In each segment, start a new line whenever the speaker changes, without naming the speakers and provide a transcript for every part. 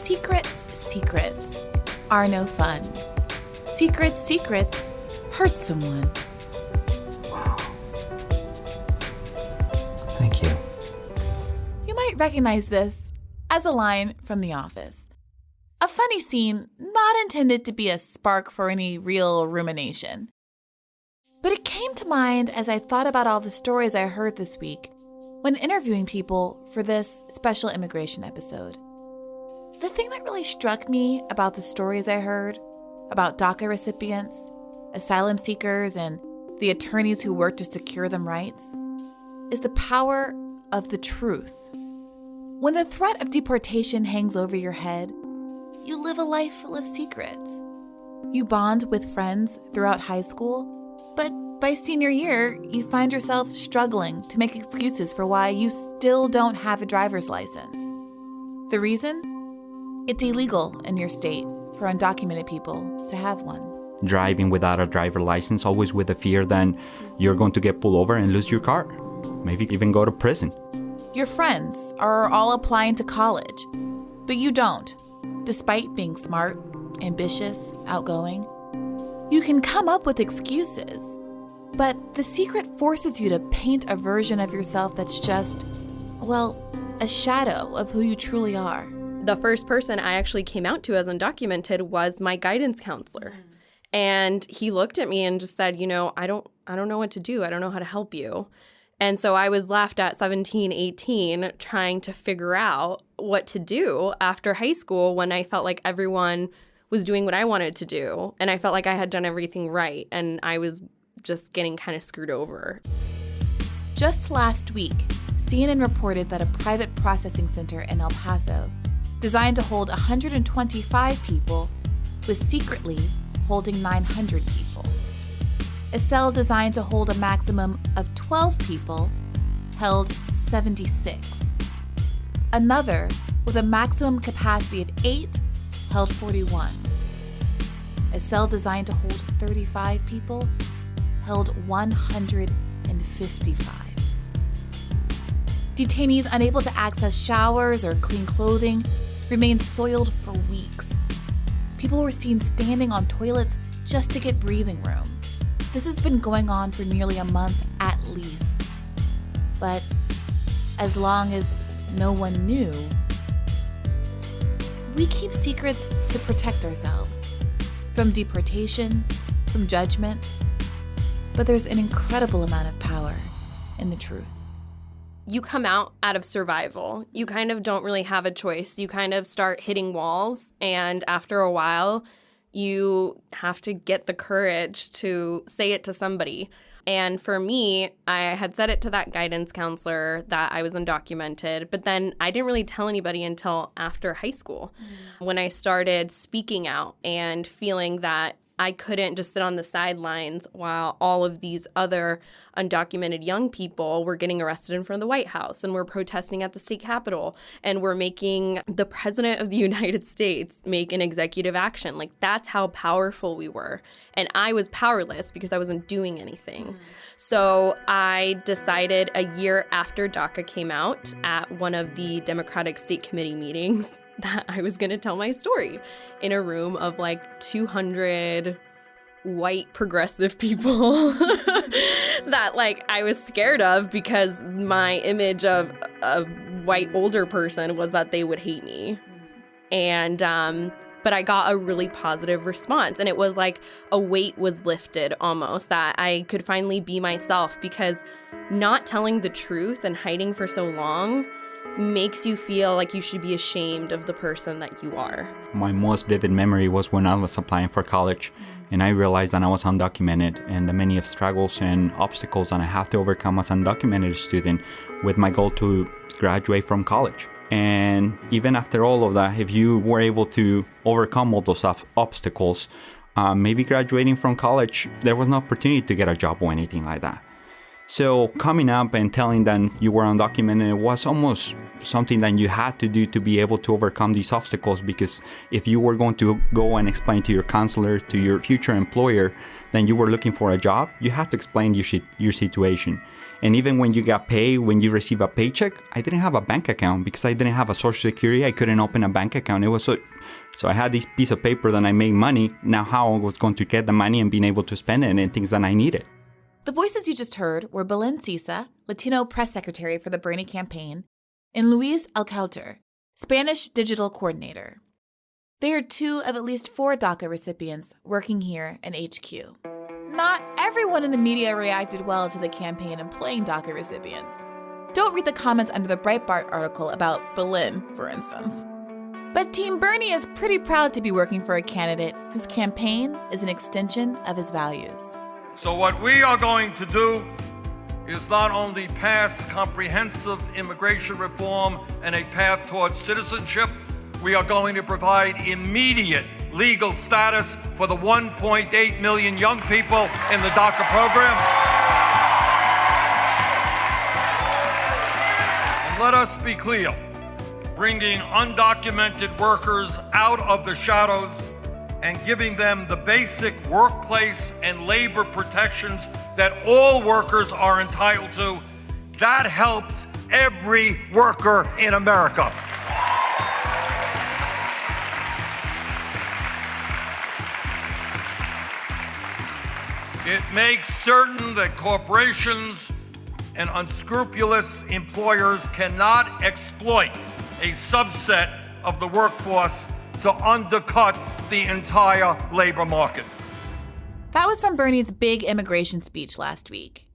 Secrets are no fun. Secrets hurt someone.
Wow. Thank you.
You might recognize this as a line from The Office. A funny scene not intended to be a spark for any real rumination. But it came to mind as I thought about all the stories I heard this week when interviewing people for this special immigration episode. The thing that really struck me about the stories I heard about DACA recipients, asylum seekers, and the attorneys who work to secure them rights is the power of the truth. When the threat of deportation hangs over your head, you live a life full of secrets. You bond with friends throughout high school, but by senior year, you find yourself struggling to make excuses for why you still don't have a driver's license. The reason? It's illegal in your state for undocumented people to have one.
Driving without a driver license, always with the fear that you're going to get pulled over and lose your car. Maybe even go to prison.
Your friends are all applying to college, but you don't. Despite being smart, ambitious, outgoing, you can come up with excuses. But the secret forces you to paint a version of yourself that's just, a shadow of who you truly are.
The first person I actually came out to as undocumented was my guidance counselor. And he looked at me and just said, I don't know what to do. I don't know how to help you. And so I was left at 17, 18 trying to figure out what to do after high school when I felt like everyone was doing what I wanted to do. And I felt like I had done everything right. And I was just getting kind of screwed over.
Just last week, CNN reported that a private processing center in El Paso, designed to hold 125 people, was secretly holding 900 people. A cell designed to hold a maximum of 12 people held 76. Another, with a maximum capacity of 8, held 41. A cell designed to hold 35 people held 155. Detainees unable to access showers or clean clothing remained soiled for weeks. People were seen standing on toilets just to get breathing room. This has been going on for nearly a month at least. But as long as no one knew, we keep secrets to protect ourselves from deportation, from judgment. But there's an incredible amount of power in the truth.
You come out of survival. You kind of don't really have a choice. You kind of start hitting walls, and after a while, you have to get the courage to say it to somebody. And for me, I had said it to that guidance counselor that I was undocumented, but then I didn't really tell anybody until after high school when I started speaking out and feeling that I couldn't just sit on the sidelines while all of these other undocumented young people were getting arrested in front of the White House and were protesting at the state capitol and were making the president of the United States make an executive action. Like, that's how powerful we were. And I was powerless because I wasn't doing anything. So I decided a year after DACA came out at one of the Democratic State Committee meetings that I was going to tell my story in a room of like 200 white progressive people that like I was scared of because my image of a white older person was that they would hate me. And but I got a really positive response, and it was like a weight was lifted almost, that I could finally be myself, because not telling the truth and hiding for so long makes you feel like you should be ashamed of the person that you are.
My most vivid memory was when I was applying for college, and I realized that I was undocumented, and the many of struggles and obstacles that I have to overcome as an undocumented student with my goal to graduate from college. And even after all of that, if you were able to overcome all those obstacles, maybe graduating from college, there was no opportunity to get a job or anything like that. So coming up and telling them you were undocumented was almost something that you had to do to be able to overcome these obstacles, because if you were going to go and explain to your counselor, to your future employer, then you were looking for a job, you have to explain your situation. And even when you got paid, when you receive a paycheck, I didn't have a bank account because I didn't have a social security. I couldn't open a bank account. It was so I had this piece of paper that I made money. Now how I was going to get the money and being able to spend it in things that I needed.
The voices you just heard were Belén Sisa, Latino press secretary for the Bernie campaign, and Luis Alcauter, Spanish digital coordinator. They are two of at least 4 DACA recipients working here in HQ. Not everyone in the media reacted well to the campaign employing DACA recipients. Don't read the comments under the Breitbart article about Belén, for instance. But Team Bernie is pretty proud to be working for a candidate whose campaign is an extension of his values.
So what we are going to do is not only pass comprehensive immigration reform and a path towards citizenship, we are going to provide immediate legal status for the 1.8 million young people in the DACA program. And let us be clear, bringing undocumented workers out of the shadows and giving them the basic workplace and labor protections that all workers are entitled to, that helps every worker in America. It makes certain that corporations and unscrupulous employers cannot exploit a subset of the workforce to undercut the entire labor market.
That was from Bernie's big immigration speech last week.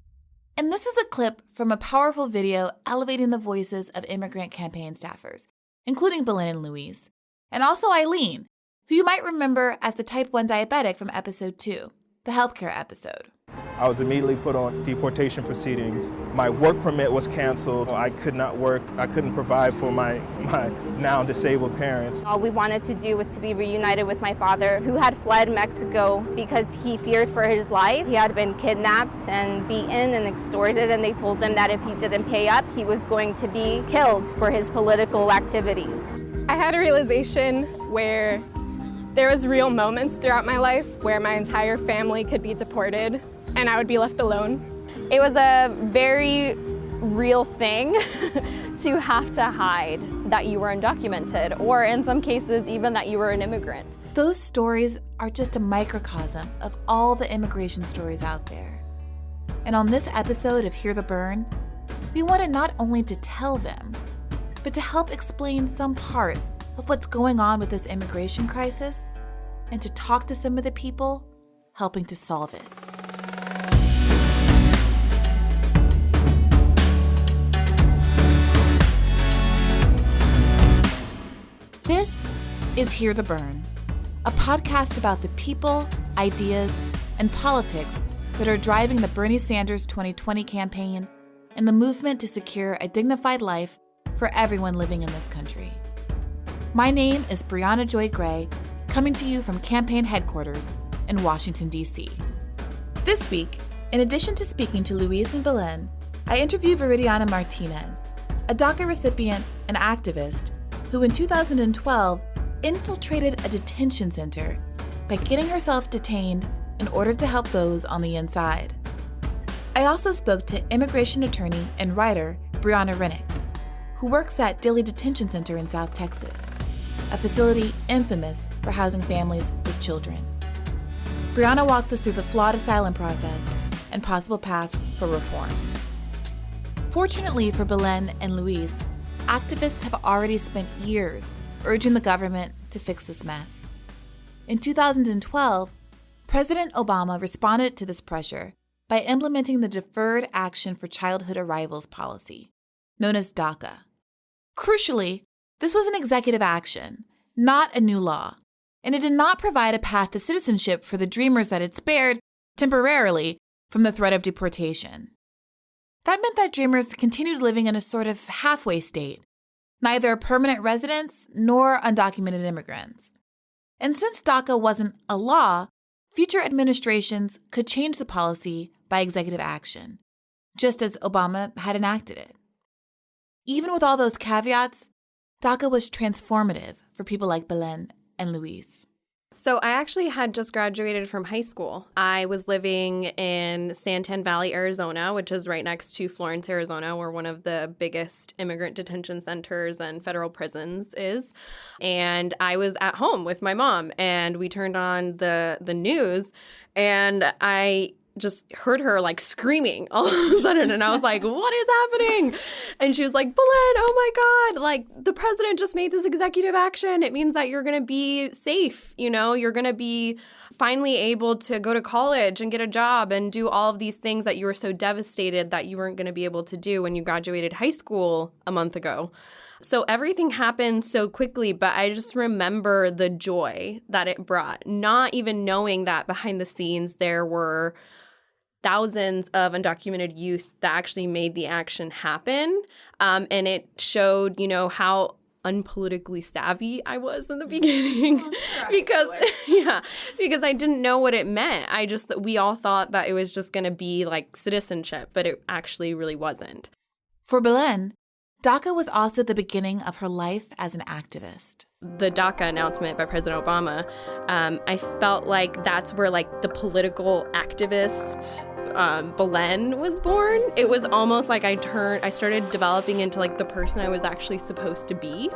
And this is a clip from a powerful video elevating the voices of immigrant campaign staffers, including Belén and Luis, and also Eileen, who you might remember as the type 1 diabetic from episode 2, the healthcare episode.
I was immediately put on deportation proceedings. My work permit was canceled. I could not work. I couldn't provide for my now disabled parents.
All we wanted to do was to be reunited with my father, who had fled Mexico because he feared for his life. He had been kidnapped and beaten and extorted, and they told him that if he didn't pay up, he was going to be killed for his political activities.
I had a realization where there was real moments throughout my life where my entire family could be deported and I would be left alone.
It was a very real thing to have to hide that you were undocumented, or in some cases, even that you were an immigrant.
Those stories are just a microcosm of all the immigration stories out there. And on this episode of Hear the Bern, we wanted not only to tell them, but to help explain some part of what's going on with this immigration crisis and to talk to some of the people helping to solve it. This is Hear the Bern, a podcast about the people, ideas, and politics that are driving the Bernie Sanders 2020 campaign and the movement to secure a dignified life for everyone living in this country. My name is Brianna Joy Gray, coming to you from campaign headquarters in Washington, D.C. This week, in addition to speaking to Luis and Belén, I interview Viridiana Martinez, a DACA recipient and activist who in 2012 infiltrated a detention center by getting herself detained in order to help those on the inside. I also spoke to immigration attorney and writer Brianna Rennix, who works at Dilley Detention Center in South Texas, a facility infamous for housing families with children. Brianna walks us through the flawed asylum process and possible paths for reform. Fortunately for Belén and Luis, activists have already spent years urging the government to fix this mess. In 2012, President Obama responded to this pressure by implementing the Deferred Action for Childhood Arrivals policy, known as DACA. Crucially, this was an executive action, not a new law, and it did not provide a path to citizenship for the dreamers that it spared, temporarily, from the threat of deportation. That meant that dreamers continued living in a sort of halfway state, neither permanent residents nor undocumented immigrants. And since DACA wasn't a law, future administrations could change the policy by executive action, just as Obama had enacted it. Even with all those caveats, DACA was transformative for people like Belén and Luis.
So I actually had just graduated from high school. I was living in Santan Valley, Arizona, which is right next to Florence, Arizona, where one of the biggest immigrant detention centers and federal prisons is. And I was at home with my mom, and we turned on the news, and I just heard her like screaming all of a sudden, and I was like, what is happening? And she was like, Belén, oh my God, like the president just made this executive action. It means that you're going to be safe. You know, you're going to be finally able to go to college and get a job and do all of these things that you were so devastated that you weren't going to be able to do when you graduated high school a month ago. So everything happened so quickly, but I just remember the joy that it brought, not even knowing that behind the scenes there were thousands of undocumented youth that actually made the action happen. And it showed, you know, how unpolitically savvy I was in the beginning because I didn't know what it meant. We all thought that it was just going to be like citizenship, but it actually really wasn't.
For Belén, DACA was also the beginning of her life as an activist.
The DACA announcement by President Obama, I felt like that's where like the political activist Belén was born. It was almost like I started developing into like the person I was actually supposed to be.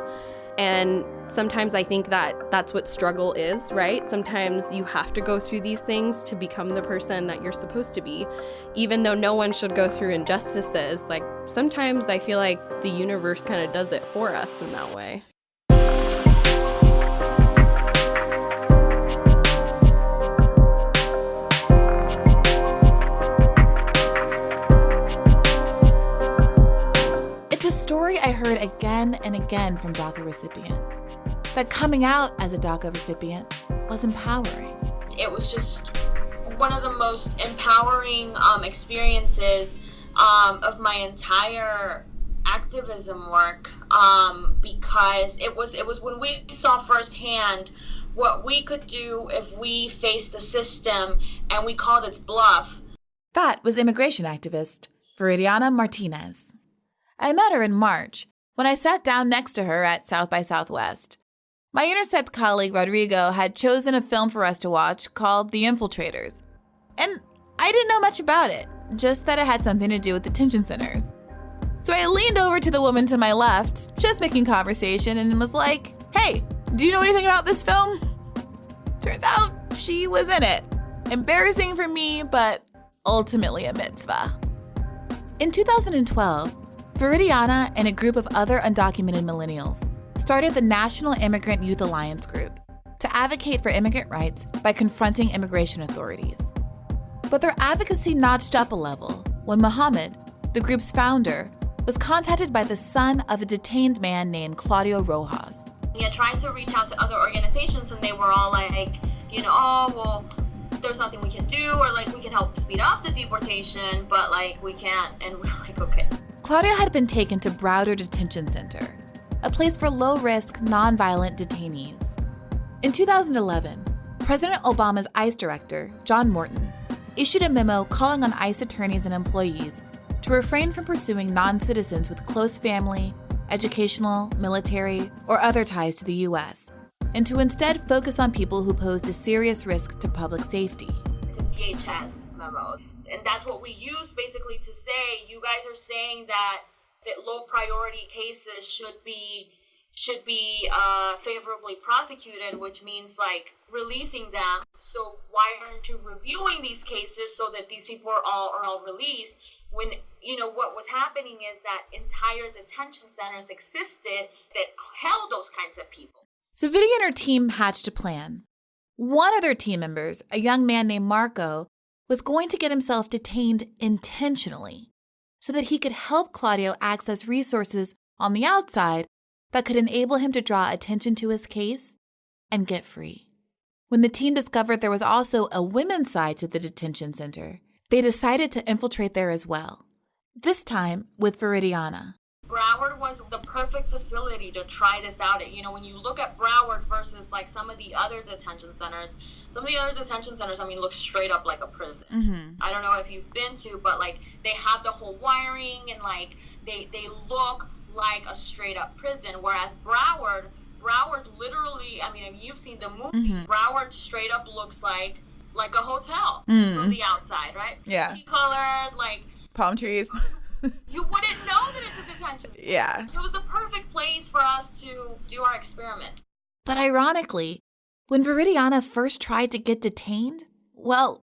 And sometimes I think that that's what struggle is, right? Sometimes you have to go through these things to become the person that you're supposed to be. Even though no one should go through injustices, like sometimes I feel like the universe kind of does it for us in that way.
It's a story I heard again and again from DACA recipients. But coming out as a DACA recipient was empowering.
It was just one of the most empowering experiences of my entire activism work, because it was when we saw firsthand what we could do if we faced the system and we called its bluff.
That was immigration activist Viridiana Martinez. I met her in March when I sat down next to her at South by Southwest. My Intercept colleague Rodrigo had chosen a film for us to watch called The Infiltrators. And I didn't know much about it, just that it had something to do with detention centers. So I leaned over to the woman to my left, just making conversation, and was like, hey, do you know anything about this film? Turns out she was in it. Embarrassing for me, but ultimately a mitzvah. In 2012, Viridiana and a group of other undocumented millennials started the National Immigrant Youth Alliance Group to advocate for immigrant rights by confronting immigration authorities. But their advocacy notched up a level when Muhammad, the group's founder, was contacted by the son of a detained man named Claudio Rojas.
He had tried to reach out to other organizations, and they were all like, you know, oh, well, there's nothing we can do, or like we can help speed up the deportation, but like we can't. And we're like, okay.
Claudio had been taken to Browder Detention Center, a place for low-risk, non-violent detainees. In 2011, President Obama's ICE director, John Morton, issued a memo calling on ICE attorneys and employees to refrain from pursuing non-citizens with close family, educational, military, or other ties to the U.S., and to instead focus on people who posed a serious risk to public safety.
It's a DHS memo. And that's what we use basically to say, you guys are saying that low priority cases should be favorably prosecuted, which means like releasing them. So why aren't you reviewing these cases so that these people are all released? When, you know, what was happening is that entire detention centers existed that held those kinds of people.
So Vicky and her team hatched a plan. One of their team members, a young man named Marco, was going to get himself detained intentionally so that he could help Claudio access resources on the outside that could enable him to draw attention to his case and get free. When the team discovered there was also a women's side to the detention center, they decided to infiltrate there as well, this time with Viridiana.
Broward was the perfect facility to try this out. You know, when you look at Broward versus like some of the other detention centers, I mean, look straight up like a prison. Mm-hmm. I don't know if you've been to, but like they have the whole wiring and like they look like a straight up prison. Whereas Broward Broward literally, I mean, you've seen the movie. Broward straight up looks like a hotel from the outside, right?
Yeah.
Tea colored, like
palm trees.
You wouldn't know that it's a detention center.
Yeah.
So it was the perfect place for us to do our experiment.
But ironically, when Viridiana first tried to get detained, well,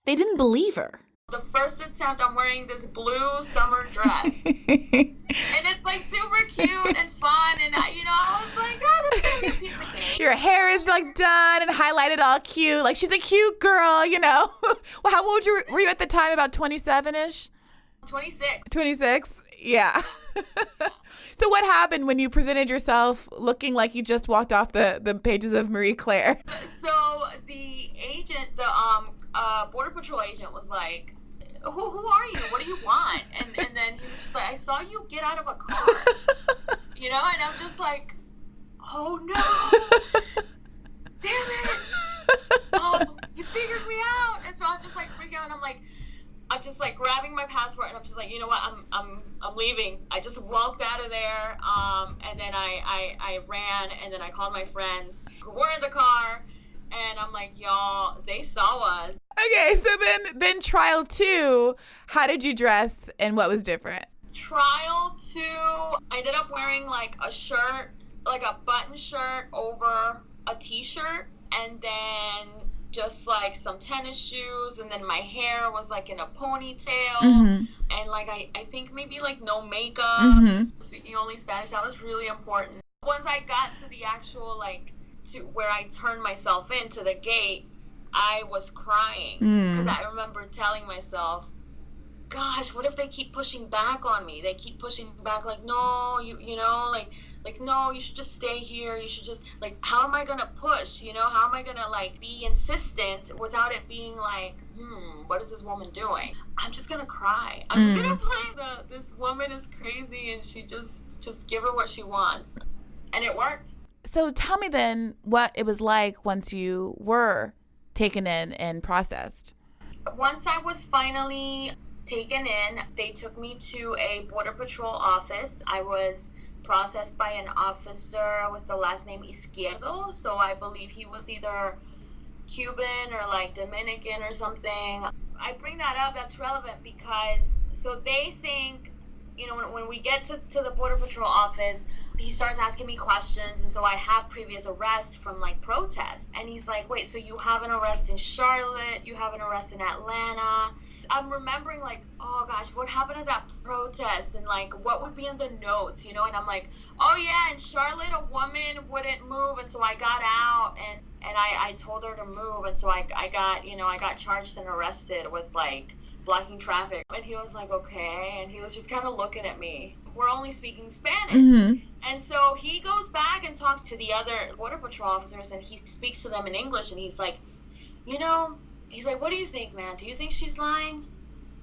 they didn't believe her.
The first attempt, I'm wearing this blue summer dress. And it's like super cute and fun. And, I was like, oh, this is going to be a piece of cake.
Your hair is like done and highlighted all cute. Like she's a cute girl, Well, how old were you at the time? About 27-ish?
26.
26? Yeah. So what happened when you presented yourself looking like you just walked off the pages of Marie Claire?
So the agent, the Border Patrol agent was like, who are you? What do you want? And then he was just like, I saw you get out of a car. And I'm just like, oh no. Damn it. You figured me out. And so I'm just like freaking out. And I'm just like grabbing my passport and I'm just like, you know what? I'm leaving. I just walked out of there. And then I ran and then I called my friends who were in the car. And I'm like, y'all, they saw us.
Okay, so then trial 2, how did you dress and what was different?
Trial 2, I ended up wearing like a shirt, like a button shirt over a t-shirt, and then just like some tennis shoes, and then my hair was like in a ponytail, and like I think maybe like no makeup, speaking only Spanish. That was really important. Once I got to the actual to where I turned myself into the gate, I was crying because I remember telling myself, gosh, what if they keep pushing back on me? They keep pushing back like, no, no, you should just stay here. You should just how am I going to push? How am I going to be insistent without it being like, what is this woman doing? I'm just going to cry. I'm just going to play this woman is crazy and she just give her what she wants. And it worked.
So tell me then what it was like once you were taken in and processed.
Once I was finally taken in, they took me to a Border Patrol office. I was processed by an officer with the last name Izquierdo, so I believe he was either Cuban or Dominican or something. I bring that up, that's relevant because so they think, when we get to the Border Patrol office, he starts asking me questions, and so I have previous arrests from protests. And he's like, wait, so you have an arrest in Charlotte, you have an arrest in Atlanta. I'm remembering oh gosh, what happened at that protest and what would be in the notes, and I'm like, oh yeah, in Charlotte a woman wouldn't move, and so I got out and I told her to move, and so I got charged and arrested with blocking traffic. And he was like, okay, and he was just kind of looking at me. We're only speaking Spanish. And so he goes back and talks to the other Border Patrol officers, and he speaks to them in English, and he's like, he's like, what do you think, man? Do you think she's lying?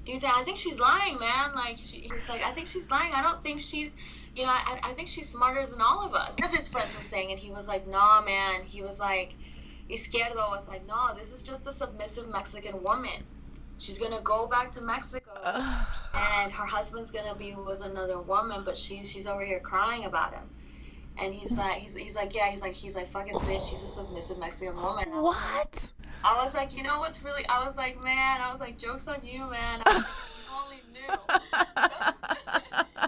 I think she's lying, man. He's like, I think she's lying. I don't think she's, I think she's smarter than all of us. One of his friends was saying, and he was like, nah, man. He was like, Izquierdo was like, no, this is just a submissive Mexican woman. She's going to go back to Mexico, and her husband's going to be with another woman, but she's over here crying about him. And he's like, yeah, he's like, fucking bitch, she's a submissive Mexican woman.
What?
I was like, what's really, I was like, joke's on you, man. I was like, you only knew.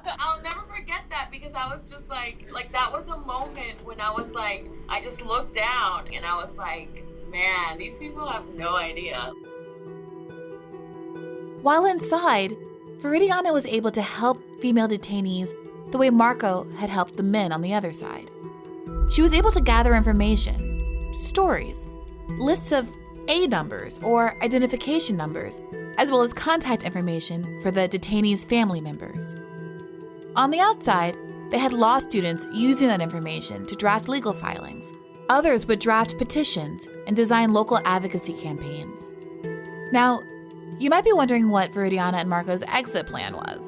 So I'll never forget that because I was just like that was a moment when I was like, I just looked down and I was like, man, these people have no idea.
While inside, Viridiana was able to help female detainees the way Marco had helped the men on the other side. She was able to gather information, stories, lists of A numbers or identification numbers, as well as contact information for the detainees' family members. On the outside, they had law students using that information to draft legal filings. Others would draft petitions and design local advocacy campaigns. Now, you might be wondering what Viridiana and Marco's exit plan was.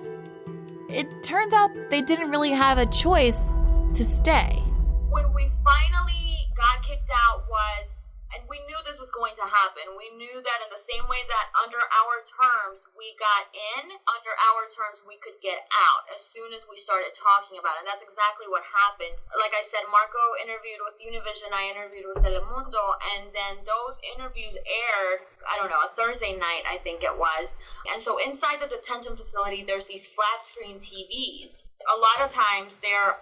It turns out they didn't really have a choice to stay.
When we finally got kicked out was And we knew this was going to happen. We knew that in the same way that under our terms we got in, under our terms we could get out as soon as we started talking about it. And that's exactly what happened. Like I said, Marco interviewed with Univision, I interviewed with Telemundo, and then those interviews aired, I don't know, a Thursday night, I think it was. And so inside the detention facility, there's these flat screen TVs. A lot of times they're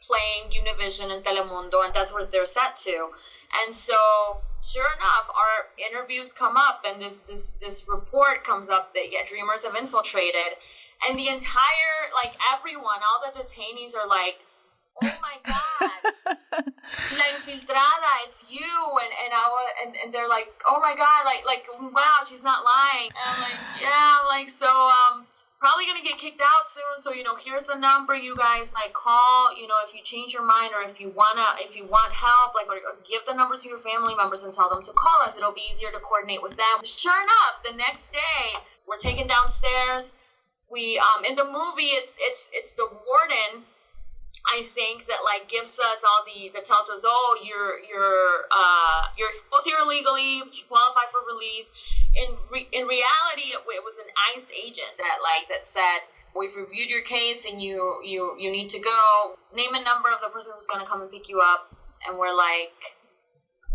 playing Univision and Telemundo, and that's what they're set to. And so, sure enough, our interviews come up, and this report comes up that, dreamers have infiltrated. And the entire, like, everyone, all the detainees are like, oh my God, La Infiltrada, it's you. And they're like, oh my God, like, wow, she's not lying. And I'm like, yeah, so, probably gonna get kicked out soon, so here's the number, you guys, like, call, if you change your mind, or if you want help, like, or give the number to your family members and tell them to call us. It'll be easier to coordinate with them. Sure enough, the next day we're taken downstairs. We in the movie it's the warden, I think, that like gives us that tells us, oh, you're both here illegally, you qualify for release. In reality, it was an ICE agent that said, we've reviewed your case and you need to go. Name a number of the person who's going to come and pick you up. And we're like,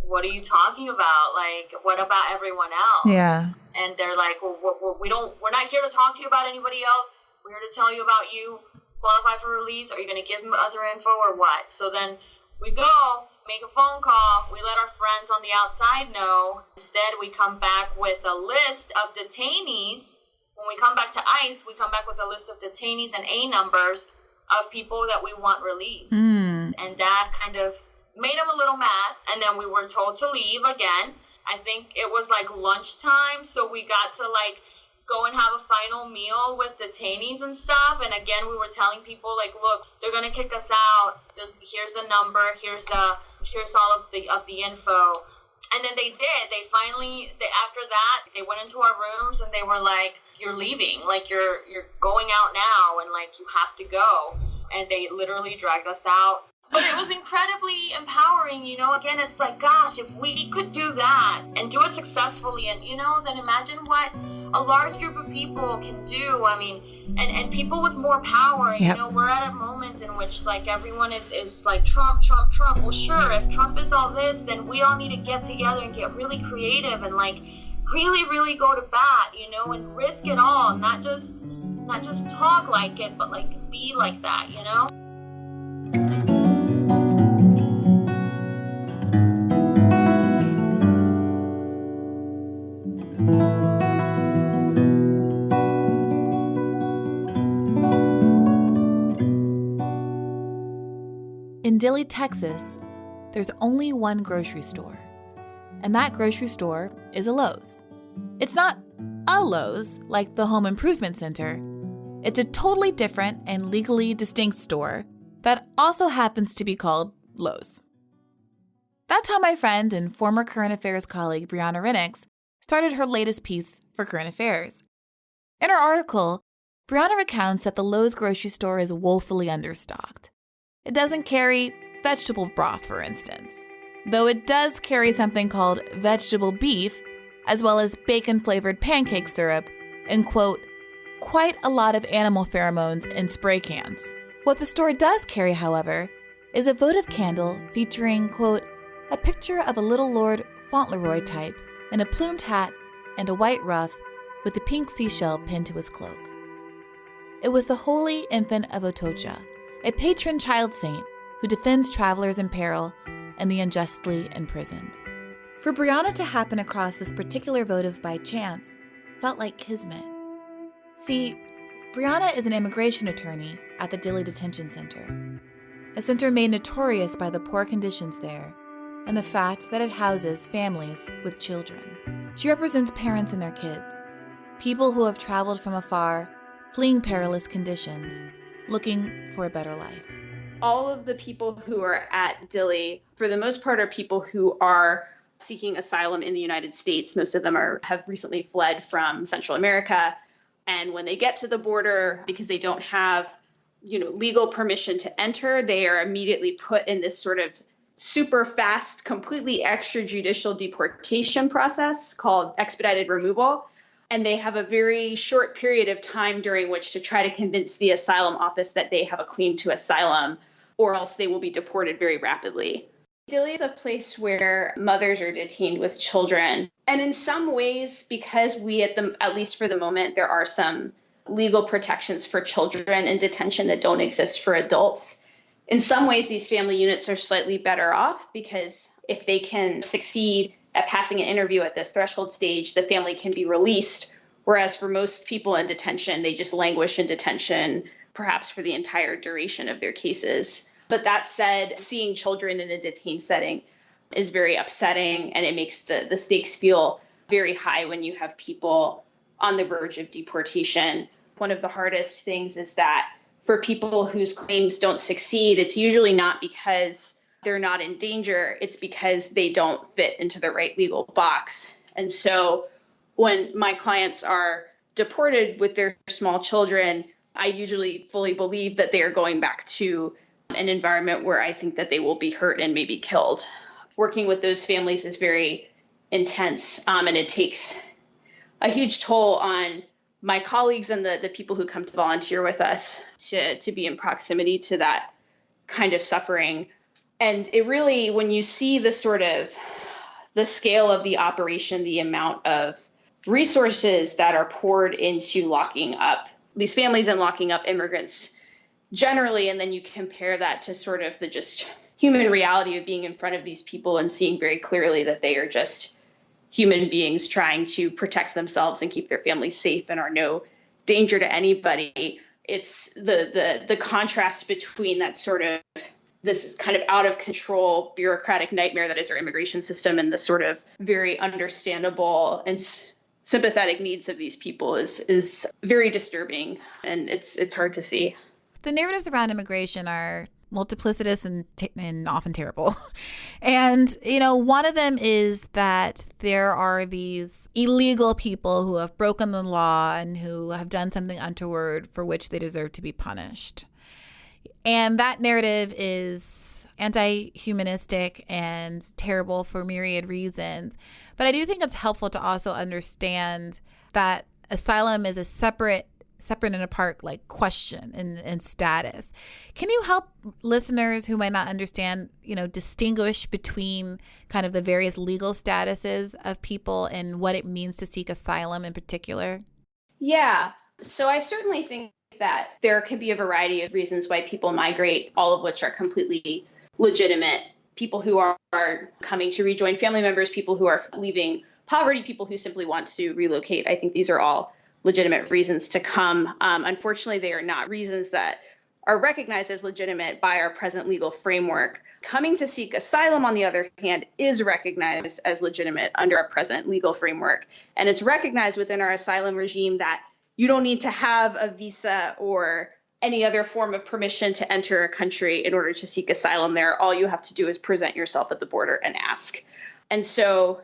what are you talking about? Like, what about everyone else?
Yeah.
And they're like, well, we're not here to talk to you about anybody else. We're here to tell you about you. Qualify for release. Are you going to give us our info or what? So then we go, make a phone call. We let our friends on the outside know. Instead, we come back with a list of detainees. When we come back to ICE, we come back with a list of detainees and A numbers of people that we want released. And that kind of made them a little mad. And then we were told to leave again. I think it was like lunchtime, so we got to like go and have a final meal with detainees and stuff. And again, we were telling people, like, look, they're gonna kick us out. Here's the number. Here's all of the info. And then they did. They finally, after that, they went into our rooms and they were like, you're leaving. Like, you're going out now, and like you have to go. And they literally dragged us out. But it was incredibly empowering, Again, it's like, gosh, if we could do that and do it successfully, and, then imagine what a large group of people can do. I mean, and people with more power,
Yep.
We're at a moment in which, like, everyone is like, Trump. Well, sure, if Trump is all this, then we all need to get together and get really creative and, like, really, really go to bat, and risk it all. Not just talk like it, but, like, be like that,
In Dilley, Texas, there's only one grocery store, and that grocery store is a Lowe's. It's not a Lowe's like the Home Improvement Center. It's a totally different and legally distinct store that also happens to be called Lowe's. That's how my friend and former current affairs colleague Brianna Rennix started her latest piece for Current Affairs. In her article, Brianna recounts that the Lowe's grocery store is woefully understocked. It doesn't carry vegetable broth, for instance, though it does carry something called vegetable beef, as well as bacon-flavored pancake syrup, and, quote, quite a lot of animal pheromones in spray cans. What the store does carry, however, is a votive candle featuring, quote, a picture of a little Lord Fauntleroy type in a plumed hat and a white ruff with a pink seashell pinned to his cloak. It was the Holy Infant of Otocha, a patron child saint who defends travelers in peril and the unjustly imprisoned. For Brianna to happen across this particular votive by chance felt like kismet. See, Brianna is an immigration attorney at the Dilley Detention Center, a center made notorious by the poor conditions there and the fact that it houses families with children. She represents parents and their kids, people who have traveled from afar, fleeing perilous conditions, looking for a better life.
All of the people who are at Dilley, for the most part, are people who are seeking asylum in the United States. Most of them have recently fled from Central America. And when they get to the border, because they don't have, legal permission to enter, they are immediately put in this sort of super fast, completely extrajudicial deportation process called expedited removal. And they have a very short period of time during which to try to convince the asylum office that they have a claim to asylum, or else they will be deported very rapidly. Dilley is a place where mothers are detained with children. And in some ways, because at least for the moment, there are some legal protections for children in detention that don't exist for adults. In some ways, these family units are slightly better off because if they can succeed at passing an interview at this threshold stage, the family can be released. Whereas for most people in detention, they just languish in detention, perhaps for the entire duration of their cases. But that said, seeing children in a detained setting is very upsetting, and it makes the stakes feel very high when you have people on the verge of deportation. One of the hardest things is that for people whose claims don't succeed, it's usually not because they're not in danger, it's because they don't fit into the right legal box. And so when my clients are deported with their small children, I usually fully believe that they are going back to an environment where I think that they will be hurt and maybe killed. Working with those families is very intense, and it takes a huge toll on my colleagues and the people who come to volunteer with us to be in proximity to that kind of suffering. And it really, when you see the scale of the operation, the amount of resources that are poured into locking up these families and locking up immigrants generally, and then you compare that to sort of the just human reality of being in front of these people and seeing very clearly that they are just human beings trying to protect themselves and keep their families safe and are no danger to anybody. It's the contrast between that sort of, this is kind of out of control bureaucratic nightmare that is our immigration system, and the sort of very understandable and sympathetic needs of these people is very disturbing, and it's hard to see.
The narratives around immigration are multiplicitous and often terrible. And, one of them is that there are these illegal people who have broken the law and who have done something untoward for which they deserve to be punished. And that narrative is anti-humanistic and terrible for myriad reasons. But I do think it's helpful to also understand that asylum is a separate and apart question and status. Can you help listeners who might not understand, distinguish between kind of the various legal statuses of people and what it means to seek asylum in particular?
Yeah. So I certainly think that there can be a variety of reasons why people migrate, all of which are completely legitimate. People who are coming to rejoin family members, people who are leaving poverty, people who simply want to relocate. I think these are all legitimate reasons to come. Unfortunately, they are not reasons that are recognized as legitimate by our present legal framework. Coming to seek asylum, on the other hand, is recognized as legitimate under our present legal framework. And it's recognized within our asylum regime that you don't need to have a visa or any other form of permission to enter a country in order to seek asylum there. All you have to do is present yourself at the border and ask. And so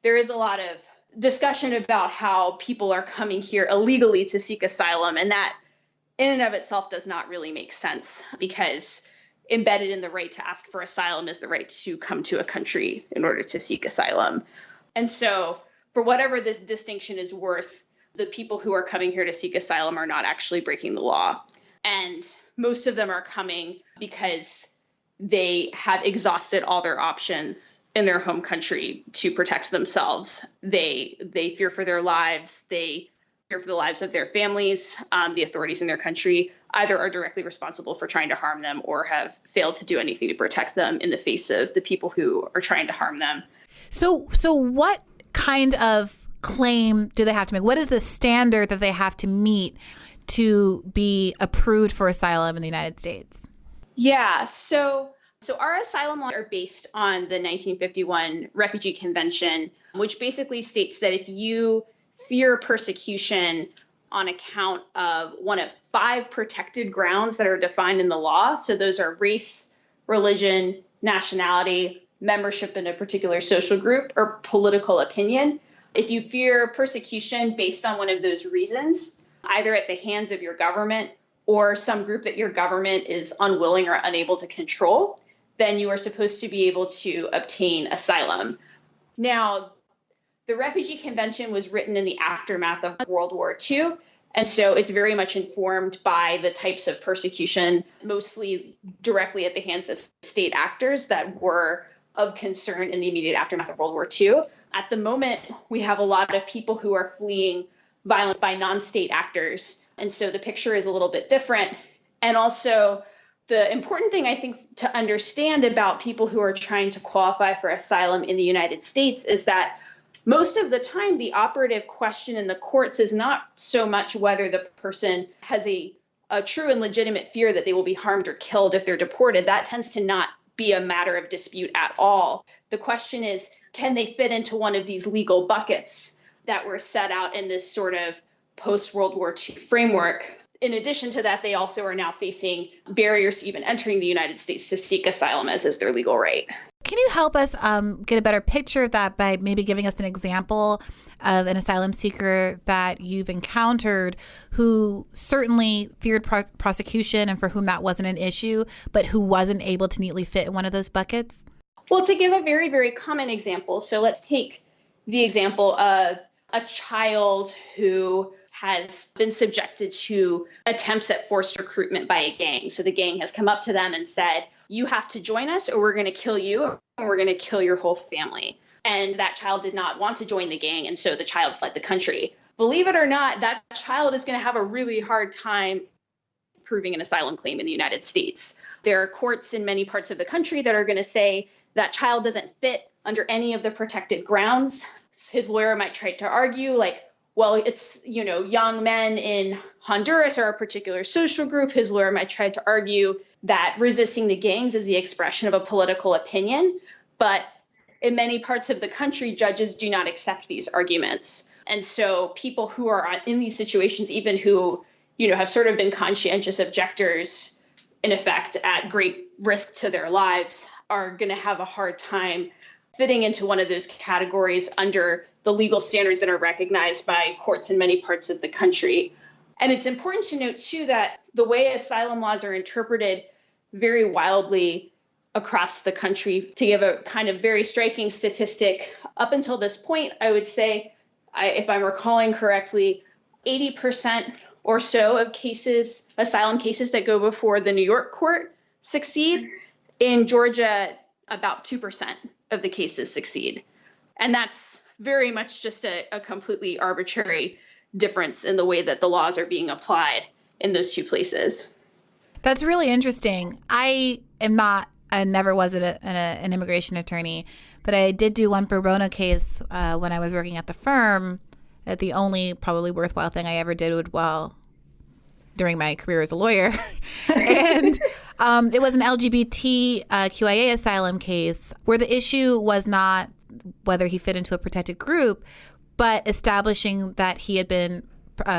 there is a lot of discussion about how people are coming here illegally to seek asylum, and that in and of itself does not really make sense, because embedded in the right to ask for asylum is the right to come to a country in order to seek asylum. And so for whatever this distinction is worth, the people who are coming here to seek asylum are not actually breaking the law. And most of them are coming because they have exhausted all their options in their home country to protect themselves. They fear for their lives. They fear for the lives of their families. The authorities in their country either are directly responsible for trying to harm them or have failed to do anything to protect them in the face of the people who are trying to harm them.
So what kind of claim do they have to make? What is the standard that they have to meet to be approved for asylum in the United States?
Yeah, so our asylum laws are based on the 1951 Refugee Convention, which basically states that if you fear persecution on account of one of 5 protected grounds that are defined in the law, so those are race, religion, nationality, membership in a particular social group, or political opinion. If you fear persecution based on one of those reasons, either at the hands of your government or some group that your government is unwilling or unable to control, then you are supposed to be able to obtain asylum. Now, the Refugee Convention was written in the aftermath of World War II. And so it's very much informed by the types of persecution, mostly directly at the hands of state actors, that were of concern in the immediate aftermath of World War II. At the moment, we have a lot of people who are fleeing violence by non-state actors. And so the picture is a little bit different. And also, the important thing I think to understand about people who are trying to qualify for asylum in the United States is that most of the time, the operative question in the courts is not so much whether the person has a true and legitimate fear that they will be harmed or killed if they're deported. That tends to not be a matter of dispute at all. The question is, can they fit into one of these legal buckets that were set out in this sort of post-World War II framework? In addition to that, they also are now facing barriers to even entering the United States to seek asylum, as is their legal right.
Can you help us get a better picture of that by maybe giving us an example of an asylum seeker that you've encountered who certainly feared prosecution and for whom that wasn't an issue, but who wasn't able to neatly fit in one of those buckets?
Well, to give a very, very common example, so let's take the example of a child who has been subjected to attempts at forced recruitment by a gang. So the gang has come up to them and said, you have to join us or we're going to kill you and we're going to kill your whole family. And that child did not want to join the gang. And so the child fled the country. Believe it or not, that child is going to have a really hard time proving an asylum claim in the United States. There are courts in many parts of the country that are going to say that child doesn't fit under any of the protected grounds. His lawyer might try to argue like, well, it's, young men in Honduras are a particular social group. His lawyer might try to argue that resisting the gangs is the expression of a political opinion. But in many parts of the country, judges do not accept these arguments. And so people who are in these situations, even who, have sort of been conscientious objectors, in effect, at great risk to their lives, are going to have a hard time fitting into one of those categories under the legal standards that are recognized by courts in many parts of the country. And it's important to note, too, that the way asylum laws are interpreted very wildly across the country. To give a kind of very striking statistic, up until this point, I would say, if I'm recalling correctly, 80% or so of cases, asylum cases that go before the New York court succeed. In Georgia, about 2% of the cases succeed. And that's very much just a completely arbitrary difference in the way that the laws are being applied in those two places.
That's really interesting. I never was an immigration attorney, but I did do one pro bono case when I was working at the firm. The only probably worthwhile thing I ever did during my career as a lawyer. And it was an LGBTQIA asylum case where the issue was not whether he fit into a protected group, but establishing that he had been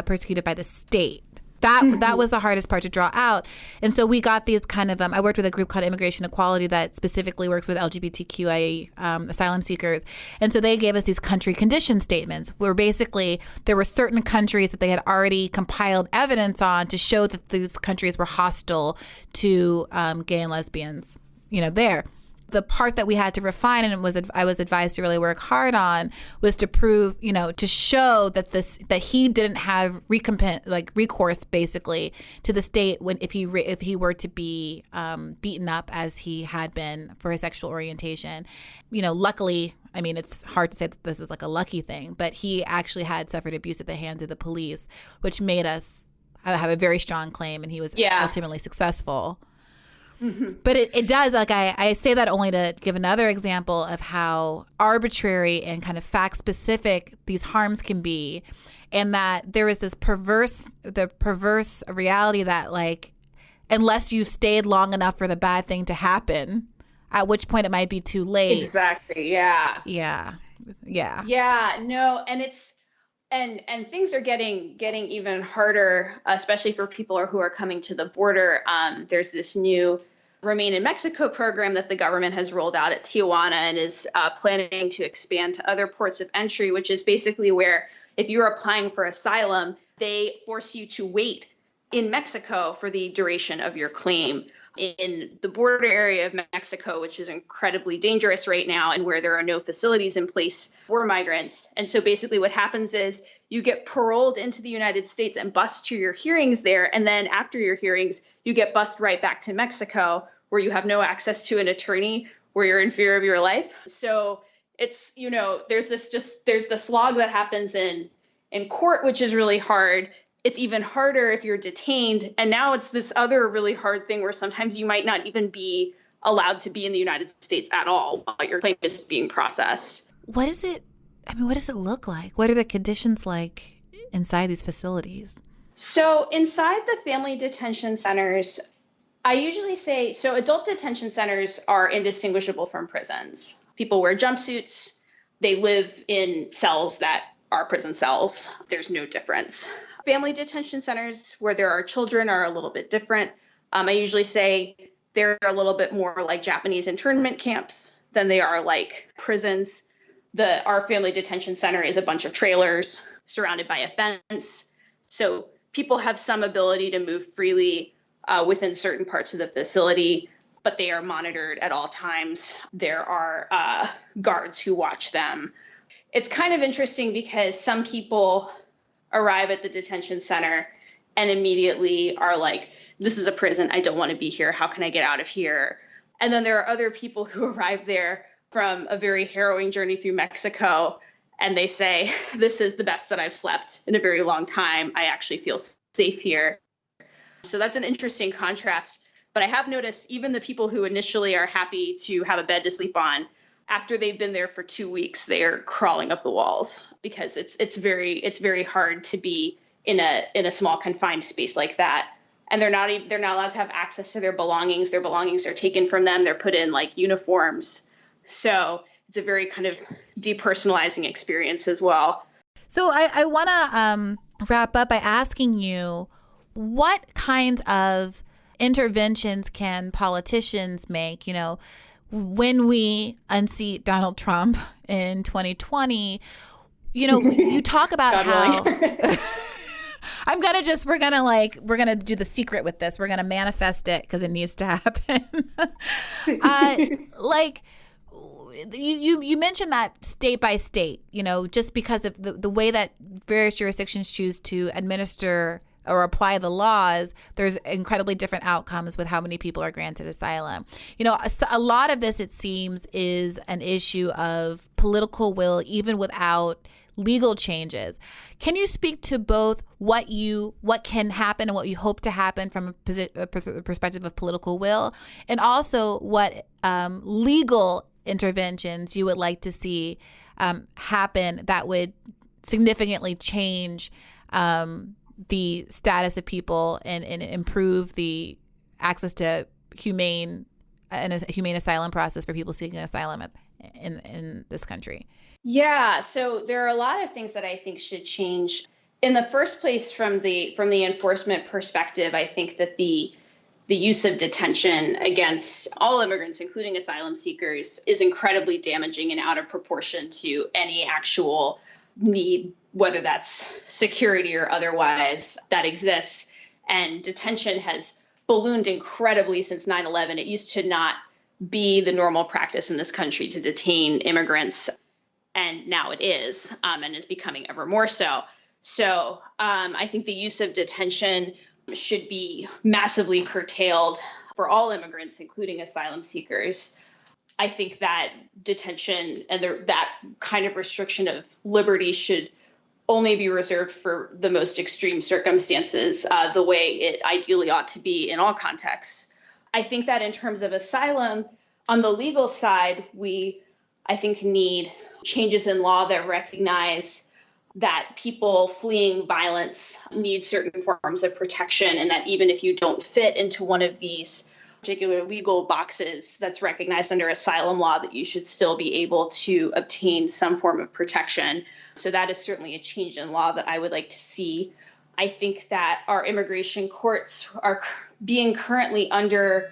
persecuted by the state. That was the hardest part to draw out. And so we got these kind of, I worked with a group called Immigration Equality that specifically works with LGBTQIA asylum seekers. And so they gave us these country condition statements where basically there were certain countries that they had already compiled evidence on to show that these countries were hostile to gay and lesbians, there. The part that we had to refine and I was advised to really work hard on was to prove, to show that he didn't have recourse basically to the state if he were to be beaten up as he had been for his sexual orientation. Luckily, it's hard to say that this is like a lucky thing, but he actually had suffered abuse at the hands of the police, which made us have a very strong claim, and he was ultimately successful. Mm-hmm. But it does, I say that only to give another example of how arbitrary and kind of fact-specific these harms can be, and that there is this perverse reality that, unless you've stayed long enough for the bad thing to happen, at which point it might be too late.
Exactly, yeah.
Yeah.
Yeah, no, and it's, and things are getting even harder, especially for people who are coming to the border. There's this new Remain in Mexico program that the government has rolled out at Tijuana and is planning to expand to other ports of entry, which is basically where if you're applying for asylum, they force you to wait in Mexico for the duration of your claim. in the border area of Mexico, which is incredibly dangerous right now and where there are no facilities in place for migrants. And so basically what happens is you get paroled into the United States and bused to your hearings there. And then after your hearings, you get bused right back to Mexico, where you have no access to an attorney, where you're in fear of your life. So it's, there's the slog that happens in court, which is really hard. It's even harder if you're detained. And now it's this other really hard thing where sometimes you might not even be allowed to be in the United States at all while your claim is being processed.
What does it look like? What are the conditions like inside these facilities?
So inside the family detention centers, I usually say, so adult detention centers are indistinguishable from prisons. People wear jumpsuits. They live in cells that are prison cells. There's no difference. Family detention centers where there are children are a little bit different. I usually say they're a little bit more like Japanese internment camps than they are like prisons. Our family detention center is a bunch of trailers surrounded by a fence. So people have some ability to move freely within certain parts of the facility, but they are monitored at all times. There are guards who watch them. It's kind of interesting because some people arrive at the detention center and immediately are like, this is a prison. I don't want to be here. How can I get out of here? And then there are other people who arrive there from a very harrowing journey through Mexico, and they say, this is the best that I've slept in a very long time. I actually feel safe here. So that's an interesting contrast. But I have noticed even the people who initially are happy to have a bed to sleep on, after they've been there for 2 weeks, they are crawling up the walls because it's very hard to be in a small confined space like that. And they're not allowed to have access to their belongings. Their belongings are taken from them. They're put in like uniforms. So it's a very kind of depersonalizing experience as well.
So I want to wrap up by asking you, what kinds of interventions can politicians make? When we unseat Donald Trump in 2020, you talk about how we're gonna do the secret with this. We're gonna manifest it because it needs to happen. You mentioned that state by state, just because of the way that various jurisdictions choose to administer or apply the laws, there's incredibly different outcomes with how many people are granted asylum. A lot of this, it seems, is an issue of political will, even without legal changes. Can you speak to both what can happen and what you hope to happen from a perspective of political will, and also what legal interventions you would like to see happen that would significantly change the status of people and improve the access to humane asylum process for people seeking asylum in this country?
Yeah, so there are a lot of things that I think should change. In the first place, from the enforcement perspective, I think that the use of detention against all immigrants, including asylum seekers, is incredibly damaging and out of proportion to any actual need, whether that's security or otherwise, that exists. And detention has ballooned incredibly since 9/11. It used to not be the normal practice in this country to detain immigrants, and now it is, and is becoming ever more so. So I think the use of detention should be massively curtailed for all immigrants, including asylum seekers. I think that detention and that kind of restriction of liberty should only be reserved for the most extreme circumstances, the way it ideally ought to be in all contexts. I think that in terms of asylum, on the legal side, I think, need changes in law that recognize that people fleeing violence need certain forms of protection, and that even if you don't fit into one of these particular legal boxes that's recognized under asylum law, that you should still be able to obtain some form of protection. So that is certainly a change in law that I would like to see. I think that our immigration courts are being currently under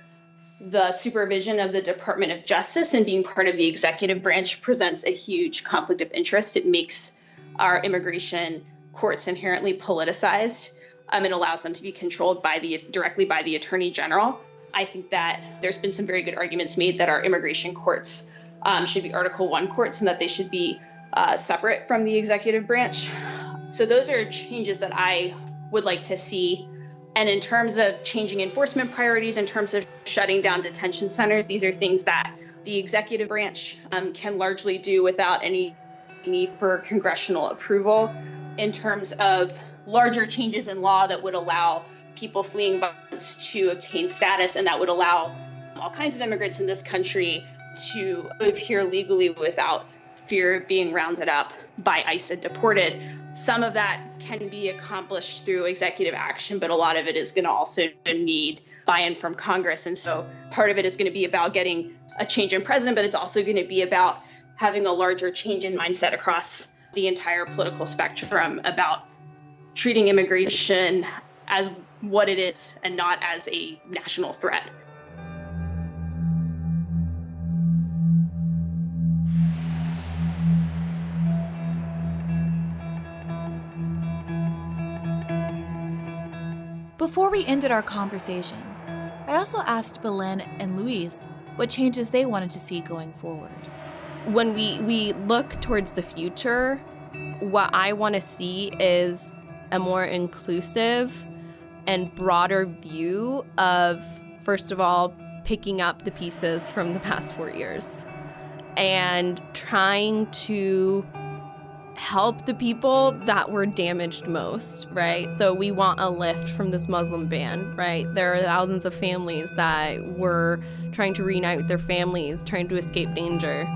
the supervision of the Department of Justice, and being part of the executive branch presents a huge conflict of interest. It makes our immigration courts inherently politicized, and allows them to be controlled directly by the Attorney General. I think that there's been some very good arguments made that our immigration courts should be Article 1 courts and that they should be separate from the executive branch. So those are changes that I would like to see. And in terms of changing enforcement priorities, in terms of shutting down detention centers, these are things that the executive branch can largely do without any need for congressional approval. In terms of larger changes in law that would allow people fleeing violence to obtain status, and that would allow all kinds of immigrants in this country to live here legally without fear of being rounded up by ICE and deported. Some of that can be accomplished through executive action, but a lot of it is going to also need buy-in from Congress. And so part of it is going to be about getting a change in president, but it's also going to be about having a larger change in mindset across the entire political spectrum about treating immigration as what it is and not as a national threat.
Before we ended our conversation, I also asked Belén and Luis what changes they wanted to see going forward.
When we look towards the future, what I want to see is a more inclusive and broader view of, first of all, picking up the pieces from the past 4 years and trying to help the people that were damaged most, right? So we want a lift from this Muslim ban, right? There are thousands of families that were trying to reunite with their families, trying to escape danger.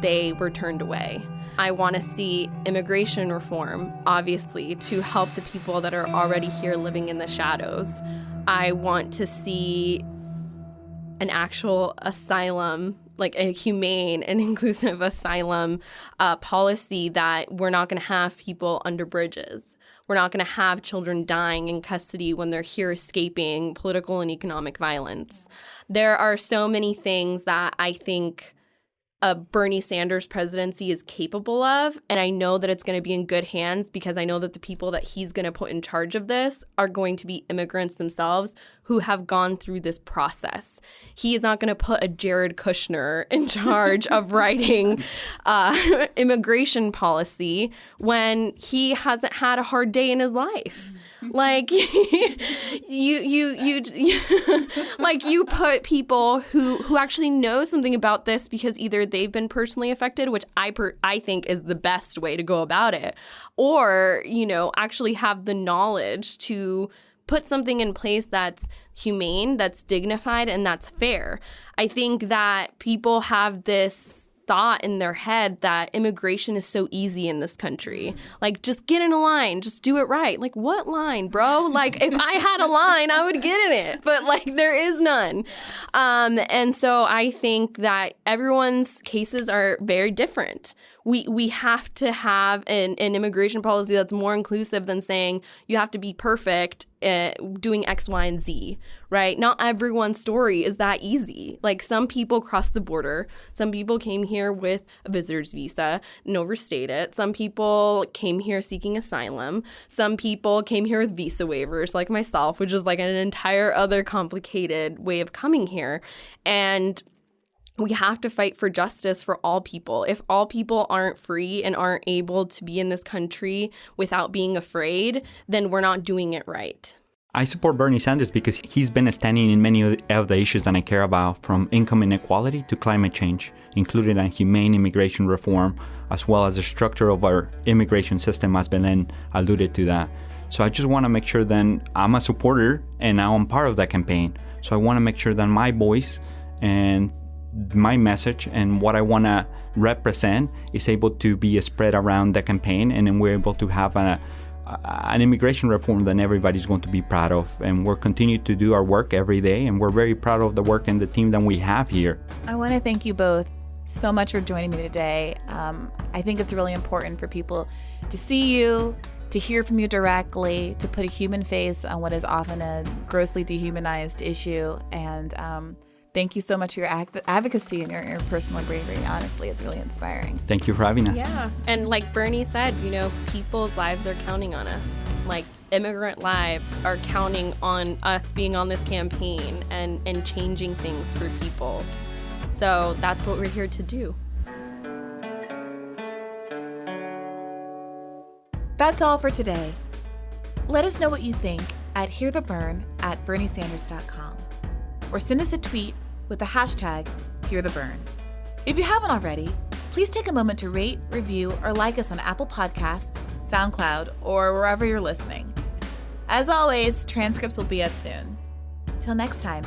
They were turned away. I want to see immigration reform, obviously, to help the people that are already here living in the shadows. I want to see an actual asylum, like a humane and inclusive asylum policy, that we're not going to have people under bridges. We're not going to have children dying in custody when they're here escaping political and economic violence. There are so many things that I think a Bernie Sanders presidency is capable of, and I know that it's going to be in good hands because I know that the people that he's going to put in charge of this are going to be immigrants themselves who have gone through this process. He is not going to put a Jared Kushner in charge of writing immigration policy when he hasn't had a hard day in his life. Like you like you put people who actually know something about this because either they've been personally affected, which I think is the best way to go about it, or actually have the knowledge to put something in place that's humane, that's dignified, and that's fair. I think that people have this thought in their head that immigration is so easy in this country. Like, just get in a line, just do it right. Like, what line, bro? Like, if I had a line, I would get in it. But, there is none. And so I think that everyone's cases are very different. We have to have an immigration policy that's more inclusive than saying you have to be perfect doing X, Y, and Z, right? Not everyone's story is that easy. Like, some people cross the border. Some people came here with a visitor's visa and overstayed it. Some people came here seeking asylum. Some people came here with visa waivers, like myself, which is like an entire other complicated way of coming here. And we have to fight for justice for all people. If all people aren't free and aren't able to be in this country without being afraid, then we're not doing it right.
I support Bernie Sanders because he's been standing in many of the issues that I care about, from income inequality to climate change, including a humane immigration reform, as well as the structure of our immigration system, as Belén alluded to that. So I just want to make sure that I'm a supporter and now I'm part of that campaign. So I want to make sure that my voice and my message and what I want to represent is able to be spread around the campaign, and then we're able to have an immigration reform that everybody's going to be proud of. And we'll continue to do our work every day, and we're very proud of the work and the team that we have here.
I want to thank you both so much for joining me today. I think it's really important for people to see you, to hear from you directly, to put a human face on what is often a grossly dehumanized issue. And thank you so much for your advocacy and your personal bravery. Honestly, it's really inspiring.
Thank you for having us.
Yeah. And like Bernie said, people's lives are counting on us. Like, immigrant lives are counting on us being on this campaign and changing things for people. So that's what we're here to do.
That's all for today. Let us know what you think at hearthebern@berniesanders.com or send us a tweet with the hashtag #HearTheBern. If you haven't already, please take a moment to rate, review, or like us on Apple Podcasts, SoundCloud, or wherever you're listening. As always, transcripts will be up soon. Till next time.